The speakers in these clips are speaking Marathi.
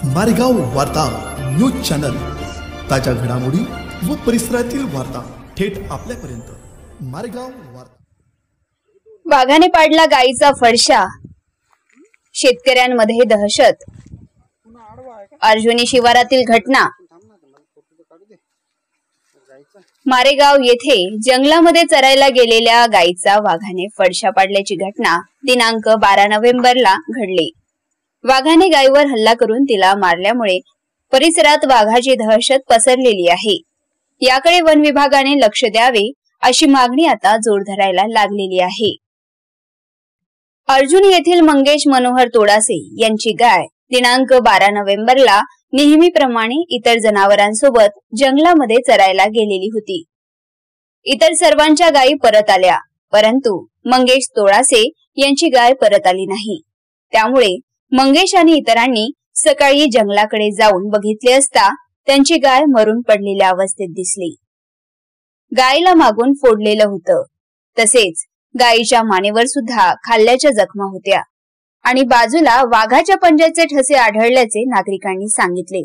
मारेगाव वार्ता न्यूज चॅनल, ताज्या घडामोडी व परिसरातील वार्ता थेट आपल्यापर्यंत। मारेगाव वार्ता। वाघाने पाडला गाईचा फडशा, शेतकऱ्यांमध्ये दहशत। अर्जुनी शिवारातील घटना। मारेगाव येथे जंगलामध्ये चरायला गेलेल्या गाईचा वाघाने फडशा पाडल्याची घटना दिनांक 12 नोव्हेंबरला घडली। वाघाने गायीवर हल्ला करून तिला मारल्यामुळे परिसरात वाघाची दहशत पसरलेली आहे। याकडे वन विभागाने लक्ष द्यावे अशी मागणी आता जोर धरायला लागलेली आहे। अर्जुनी येथील मंगेश मनोहर तोडासे यांची गाय दिनांक 12 नोव्हेंबरला नेहमीप्रमाणे इतर जनावरांसोबत जंगलामध्ये चरायला गेलेली होती। इतर सर्वांच्या गायी परत आल्या, परंतु मंगेश तोडासे यांची गाय परत आली नाही। त्यामुळे मंगेश आणि इतरांनी सकाळी जंगलाकडे जाऊन बघितले असता त्यांची गाय मरून पडलेल्या अवस्थेत दिसली। गायीला मागून फोडलेलं होतं, तसेच गायीच्या मानेवर सुद्धा खाल्ल्याच्या जखमा होत्या आणि बाजूला वाघाच्या पंजाचे ठसे आढळल्याचे नागरिकांनी सांगितले।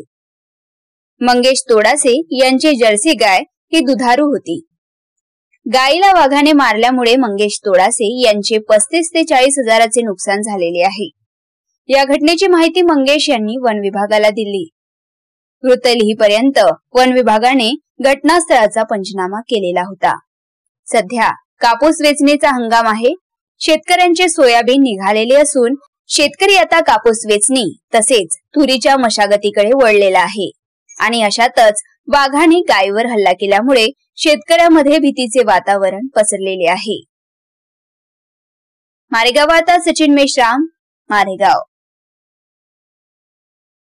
मंगेश तोडासे यांची जर्सी गाय ही दुधारू होती। गायीला वाघाने मारल्यामुळे मंगेश तोडासे यांचे 35 ते 40 हजाराचे नुकसान झालेले आहे। या घटनेची माहिती मंगेश यांनी वन विभागाला दिली। वृत्त लिहीपर्यंत वन विभागाने घटनास्थळाचा पंचनामा केलेला होता। सध्या कापूस वेचणीचा हंगाम आहे। शेतकऱ्यांचे सोयाबीन निघालेले असून शेतकरी आता कापूस वेचणी तसेच तुरीच्या मशागतीकडे वळलेला आहे आणि अशातच वाघाने गायीवर हल्ला केल्यामुळे शेतकऱ्यांमध्ये भीतीचे वातावरण पसरलेले आहे। मारेगाव वार्ता सचिन मेश्राम, मारेगाव।